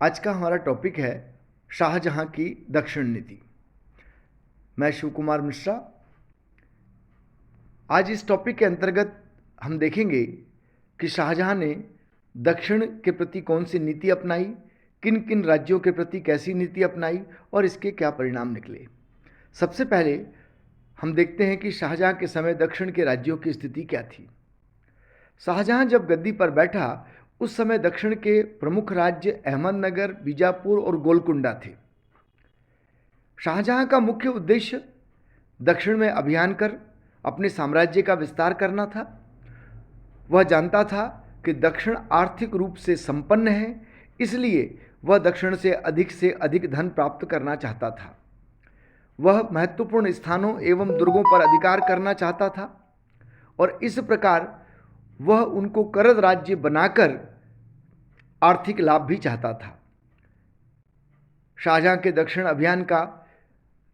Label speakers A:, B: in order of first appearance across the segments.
A: आज का हमारा टॉपिक है शाहजहां की दक्षिण नीति। मैं शिव कुमार मिश्रा। आज इस टॉपिक के अंतर्गत हम देखेंगे कि शाहजहां ने दक्षिण के प्रति कौन सी नीति अपनाई, किन किन राज्यों के प्रति कैसी नीति अपनाई और इसके क्या परिणाम निकले। सबसे पहले हम देखते हैं कि शाहजहां के समय दक्षिण के राज्यों की स्थिति क्या थी। शाहजहां जब गद्दी पर बैठा उस समय दक्षिण के प्रमुख राज्य अहमदनगर, बीजापुर और गोलकुंडा थे। शाहजहां का मुख्य उद्देश्य दक्षिण में अभियान कर अपने साम्राज्य का विस्तार करना था। वह जानता था कि दक्षिण आर्थिक रूप से संपन्न है, इसलिए वह दक्षिण से अधिक धन प्राप्त करना चाहता था। वह महत्वपूर्ण स्थानों एवं दुर्गों पर अधिकार करना चाहता था और इस प्रकार वह उनको करद राज्य बनाकर आर्थिक लाभ भी चाहता था। शाहजहां के दक्षिण अभियान का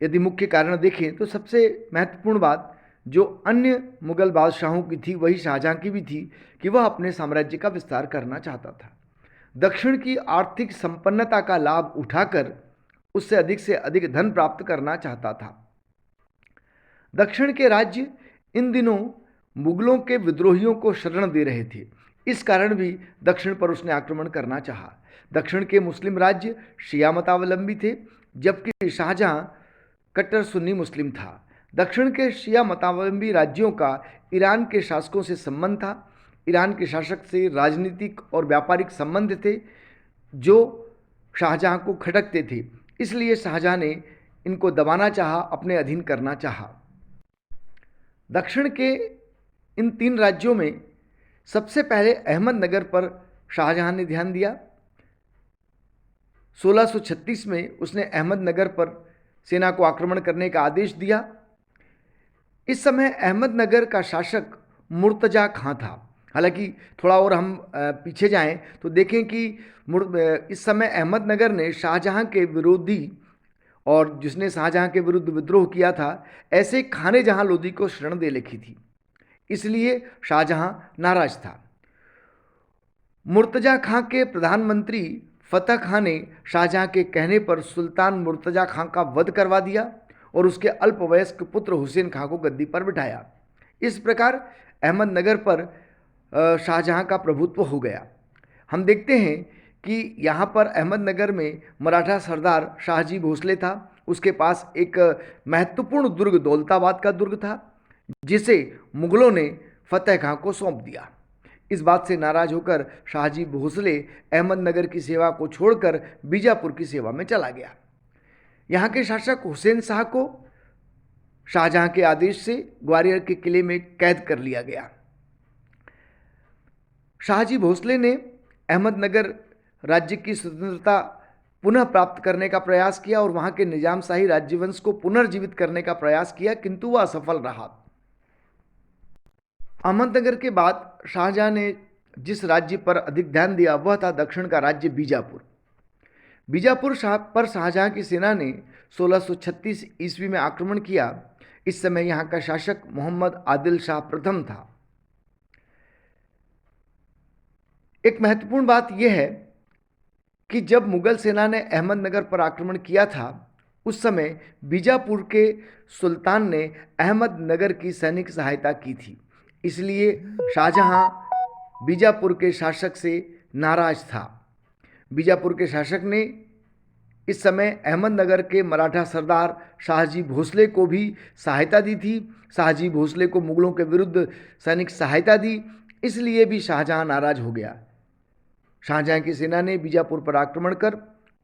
A: यदि मुख्य कारण देखें तो सबसे महत्वपूर्ण बात जो अन्य मुगल बादशाहों की थी वही शाहजहां की भी थी कि वह अपने साम्राज्य का विस्तार करना चाहता था। दक्षिण की आर्थिक संपन्नता का लाभ उठाकर उससे अधिक धन प्राप्त करना चाहता था। दक्षिण के राज्य इन दिनों मुगलों के विद्रोहियों को शरण दे रहे थे, इस कारण भी दक्षिण पर उसने आक्रमण करना चाहा। दक्षिण के मुस्लिम राज्य शिया मतावलंबी थे, जबकि शाहजहां कट्टर सुन्नी मुस्लिम था। दक्षिण के शिया मतावलंबी राज्यों का ईरान के शासकों से संबंध था। ईरान के शासक से राजनीतिक और व्यापारिक संबंध थे जो शाहजहां को खटकते थे, इसलिए शाहजहां ने इनको दबाना चाहा, अपने अधीन करना चाहा। दक्षिण के इन तीन राज्यों में सबसे पहले अहमदनगर पर शाहजहां ने ध्यान दिया। 1636 में उसने अहमदनगर पर सेना को आक्रमण करने का आदेश दिया। इस समय अहमदनगर का शासक मुर्तजा खां था। हालांकि थोड़ा और हम पीछे जाएं तो देखें कि इस समय अहमदनगर ने शाहजहां के विरोधी और जिसने शाहजहां के विरुद्ध विद्रोह किया था ऐसे खाने जहां लोदी को शरण दे रखी थी, इसलिए शाहजहां नाराज था। मुर्तजा खां के प्रधानमंत्री फतह खां ने शाहजहां के कहने पर सुल्तान मुर्तजा खां का वध करवा दिया और उसके अल्पवयस्क पुत्र हुसैन खां को गद्दी पर बिठाया। इस प्रकार अहमदनगर पर शाहजहां का प्रभुत्व हो गया। हम देखते हैं कि यहाँ पर अहमदनगर में मराठा सरदार शाहजी भोसले था। उसके पास एक महत्वपूर्ण दुर्ग दौलताबाद का दुर्ग था, जिसे मुगलों ने फतेह खां को सौंप दिया। इस बात से नाराज होकर शाहजी भोसले अहमदनगर की सेवा को छोड़कर बीजापुर की सेवा में चला गया। यहाँ के शासक हुसैन शाह को शाहजहां के आदेश से ग्वालियर के किले में कैद कर लिया गया। शाहजी भोसले ने अहमदनगर राज्य की स्वतंत्रता पुनः प्राप्त करने का प्रयास किया और वहां के निजामशाही राज्यवंश को पुनर्जीवित करने का प्रयास किया, किंतु वह असफल रहा। अहमदनगर के बाद शाहजहां ने जिस राज्य पर अधिक ध्यान दिया वह था दक्षिण का राज्य बीजापुर। बीजापुर पर शाहजहां की सेना ने 1636 ईस्वी में आक्रमण किया। इस समय यहाँ का शासक मोहम्मद आदिल शाह प्रथम था। एक महत्वपूर्ण बात यह है कि जब मुगल सेना ने अहमदनगर पर आक्रमण किया था उस समय बीजापुर के सुल्तान ने अहमदनगर की सैनिक सहायता की थी, इसलिए शाहजहां बीजापुर के शासक से नाराज था। बीजापुर के शासक ने इस समय अहमदनगर के मराठा सरदार शाहजी भोसले को भी सहायता दी थी। शाहजी भोसले को मुगलों के विरुद्ध सैनिक सहायता दी, इसलिए भी शाहजहां नाराज हो गया। शाहजहां की सेना ने बीजापुर पर आक्रमण कर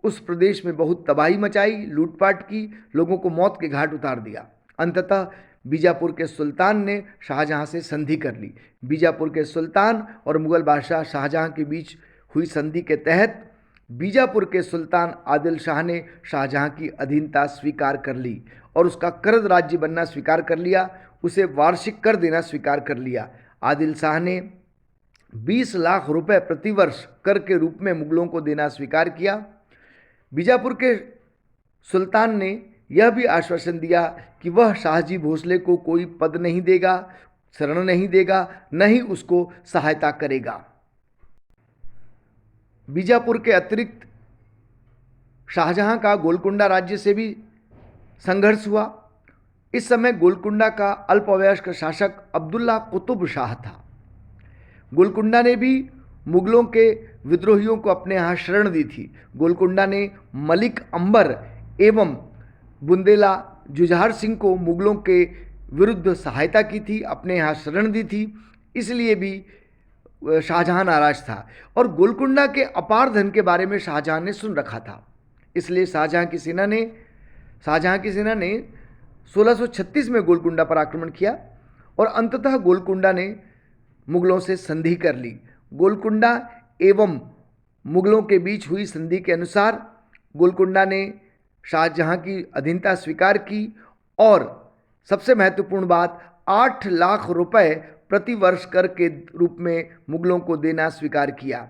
A: उस प्रदेश में बहुत तबाही मचाई, लूटपाट की, लोगों को मौत के घाट उतार दिया। अंततः बीजापुर के सुल्तान ने शाहजहां से संधि कर ली। बीजापुर के सुल्तान और मुगल बादशाह शाहजहां के बीच हुई संधि के तहत बीजापुर के सुल्तान आदिल शाह ने शाहजहां की अधीनता स्वीकार कर ली और उसका करद राज्य बनना स्वीकार कर लिया, उसे वार्षिक कर देना स्वीकार कर लिया। आदिल शाह ने 20 लाख रुपए प्रतिवर्ष कर के रूप में मुगलों को देना स्वीकार किया। बीजापुर के सुल्तान ने यह भी आश्वासन दिया कि वह शाहजी भोसले को कोई पद नहीं देगा, शरण नहीं देगा, न ही उसको सहायता करेगा। बीजापुर के अतिरिक्त शाहजहां का गोलकुंडा राज्य से भी संघर्ष हुआ। इस समय गोलकुंडा का अल्पवयस्क शासक अब्दुल्ला कुतुब शाह था। गोलकुंडा ने भी मुगलों के विद्रोहियों को अपने यहाँ शरण दी थी। गोलकुंडा ने मलिक अंबर एवं बुंदेला जुझार सिंह को मुगलों के विरुद्ध सहायता की थी, अपने यहाँ शरण दी थी, इसलिए भी शाहजहां नाराज था। और गोलकुंडा के अपार धन के बारे में शाहजहां ने सुन रखा था, इसलिए शाहजहां की सेना ने 1636 में गोलकुंडा पर आक्रमण किया और अंततः गोलकुंडा ने मुगलों से संधि कर ली। गोलकुंडा एवं मुगलों के बीच हुई संधि के अनुसार गोलकुंडा ने शाहजहां की अधीनता स्वीकार की और सबसे महत्वपूर्ण बात 8 लाख रुपए प्रति वर्ष कर के रूप में मुगलों को देना स्वीकार किया।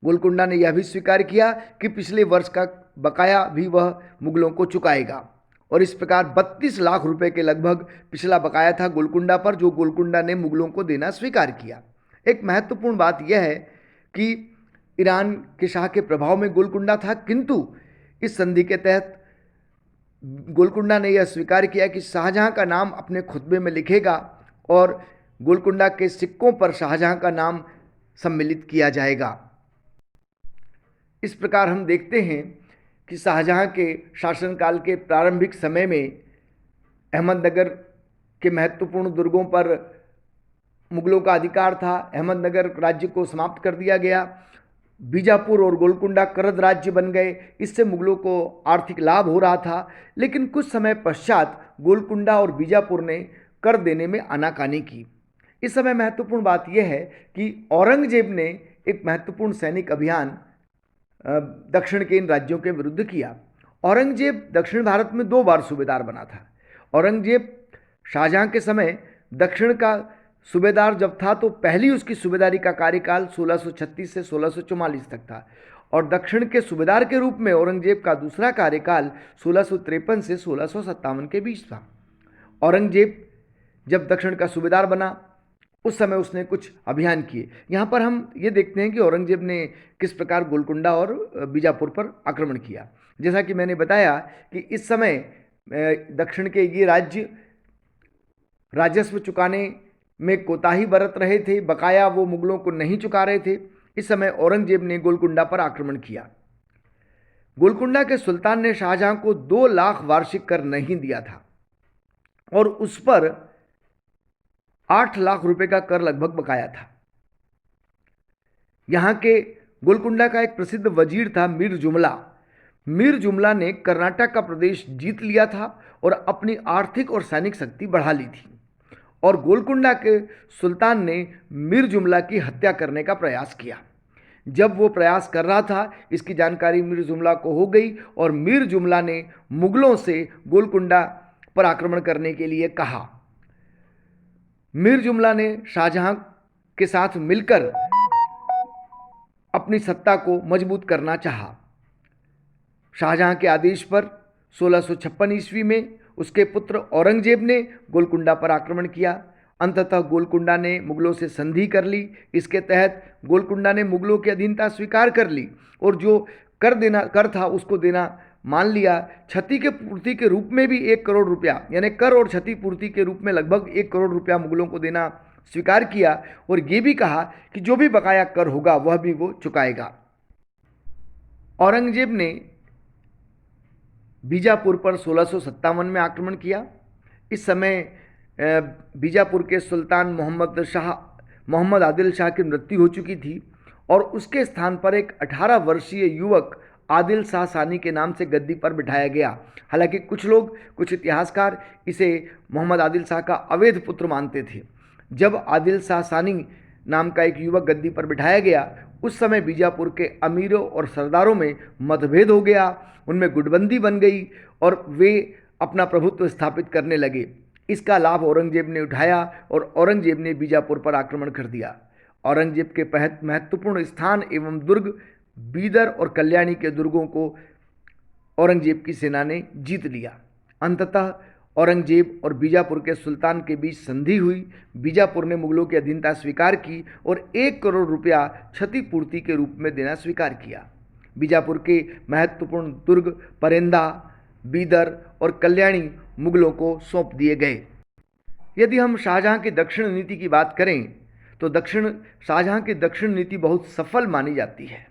A: गोलकुंडा ने यह भी स्वीकार किया कि पिछले वर्ष का बकाया भी वह मुगलों को चुकाएगा और इस प्रकार 32 लाख रुपए के लगभग पिछला बकाया था गोलकुंडा पर, जो गोलकुंडा ने मुगलों को देना स्वीकार किया। एक महत्वपूर्ण बात यह है कि ईरान के शाह के प्रभाव में गोलकुंडा था, किंतु इस संधि के तहत गोलकुंडा ने यह स्वीकार किया कि शाहजहां का नाम अपने खुतबे में लिखेगा और गोलकुंडा के सिक्कों पर शाहजहां का नाम सम्मिलित किया जाएगा। इस प्रकार हम देखते हैं कि शाहजहां के शासनकाल के प्रारंभिक समय में अहमदनगर के महत्वपूर्ण दुर्गों पर मुगलों का अधिकार था। अहमदनगर राज्य को समाप्त कर दिया गया। बीजापुर और गोलकुंडा करद राज्य बन गए। इससे मुगलों को आर्थिक लाभ हो रहा था, लेकिन कुछ समय पश्चात गोलकुंडा और बीजापुर ने कर देने में आनाकानी की। इस समय महत्वपूर्ण बात यह है कि औरंगजेब ने एक महत्वपूर्ण सैनिक अभियान दक्षिण के इन राज्यों के विरुद्ध किया। औरंगजेब दक्षिण भारत में 2 बार सूबेदार बना था। औरंगजेब शाहजहां के समय दक्षिण का सूबेदार जब था तो पहली उसकी सूबेदारी का कार्यकाल 1636 से 1644 तक था और दक्षिण के सूबेदार के रूप में औरंगजेब का दूसरा कार्यकाल 1653 से 1657 के बीच था। औरंगजेब जब दक्षिण का सूबेदार बना उस समय उसने कुछ अभियान किए। यहाँ पर हम ये देखते हैं कि औरंगजेब ने किस प्रकार गोलकुंडा और बीजापुर पर आक्रमण किया। जैसा कि मैंने बताया कि इस समय दक्षिण के ये राज्य राजस्व चुकाने में कोताही बरत रहे थे, बकाया वो मुगलों को नहीं चुका रहे थे। इस समय औरंगजेब ने गोलकुंडा पर आक्रमण किया। गोलकुंडा के सुल्तान ने शाहजहां को 2 लाख वार्षिक कर नहीं दिया था और उस पर 8 लाख रुपए का कर लगभग बकाया था। यहां के गोलकुंडा का एक प्रसिद्ध वजीर था मीर जुमला। मीर जुमला ने कर्नाटक का प्रदेश जीत लिया था और अपनी आर्थिक और सैनिक शक्ति बढ़ा ली थी और गोलकुंडा के सुल्तान ने मीर जुमला की हत्या करने का प्रयास किया। जब वो प्रयास कर रहा था, इसकी जानकारी मीर जुमला को हो गई और मीर जुमला ने मुगलों से गोलकुंडा पर आक्रमण करने के लिए कहा। मीर जुमला ने शाहजहां के साथ मिलकर अपनी सत्ता को मजबूत करना चाहा। शाहजहां के आदेश पर 1656 ईस्वी में उसके पुत्र औरंगजेब ने गोलकुंडा पर आक्रमण किया। अंततः गोलकुंडा ने मुगलों से संधि कर ली। इसके तहत गोलकुंडा ने मुगलों की अधीनता स्वीकार कर ली और जो कर था उसको देना मान लिया। क्षति के पूर्ति के रूप में भी 1 करोड़ रुपया, यानी कर और क्षति पूर्ति के रूप में लगभग 1 करोड़ रुपया मुगलों को देना स्वीकार किया और ये भी कहा कि जो भी बकाया कर होगा वह भी वो चुकाएगा। औरंगजेब ने बीजापुर पर 1657 में आक्रमण किया। इस समय बीजापुर के सुल्तान मोहम्मद आदिल शाह की मृत्यु हो चुकी थी और उसके स्थान पर एक 18 वर्षीय युवक आदिल शाह सानी के नाम से गद्दी पर बिठाया गया। हालांकि कुछ इतिहासकार इसे मोहम्मद आदिल शाह का अवैध पुत्र मानते थे। जब आदिल शाह सानी नाम का एक युवक गद्दी पर बिठाया गया उस समय बीजापुर के अमीरों और सरदारों में मतभेद हो गया, उनमें गुटबंदी बन गई और वे अपना प्रभुत्व स्थापित करने लगे। इसका लाभ औरंगजेब ने उठाया और औरंगजेब ने बीजापुर पर आक्रमण कर दिया। औरंगजेब के महत्वपूर्ण स्थान एवं दुर्ग बीदर और कल्याणी के दुर्गों को औरंगजेब की सेना ने जीत लिया। अंततः औरंगजेब और बीजापुर के सुल्तान के बीच संधि हुई। बीजापुर ने मुगलों की अधीनता स्वीकार की और 1 करोड़ रुपया क्षतिपूर्ति के रूप में देना स्वीकार किया। बीजापुर के महत्वपूर्ण दुर्ग परेंदा, बीदर और कल्याणी मुगलों को सौंप दिए गए। यदि हम शाहजहां की दक्षिण नीति की बात करें तो शाहजहां की दक्षिण नीति बहुत सफल मानी जाती है।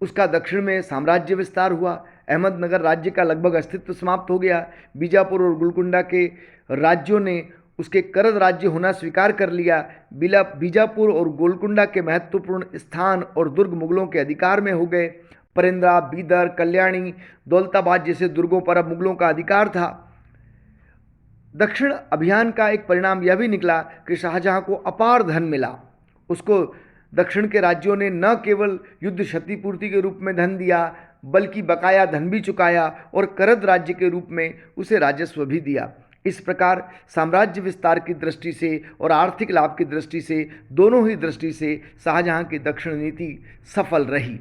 A: उसका दक्षिण में साम्राज्य विस्तार हुआ। अहमदनगर राज्य का लगभग अस्तित्व समाप्त हो गया। बीजापुर और गोलकुंडा के राज्यों ने उसके करद राज्य होना स्वीकार कर लिया। बीजापुर और गोलकुंडा के महत्वपूर्ण स्थान और दुर्ग मुगलों के अधिकार में हो गए। परिंद्रा, बीदर, कल्याणी, दौलताबाद जैसे दुर्गों पर अब मुगलों का अधिकार था। दक्षिण अभियान का एक परिणाम यह भी निकला कि शाहजहां को अपार धन मिला। उसको दक्षिण के राज्यों ने न केवल युद्ध क्षतिपूर्ति के रूप में धन दिया, बल्कि बकाया धन भी चुकाया और करद राज्य के रूप में उसे राजस्व भी दिया। इस प्रकार साम्राज्य विस्तार की दृष्टि से और आर्थिक लाभ की दृष्टि से, दोनों ही दृष्टि से शाहजहां की दक्षिण नीति सफल रही।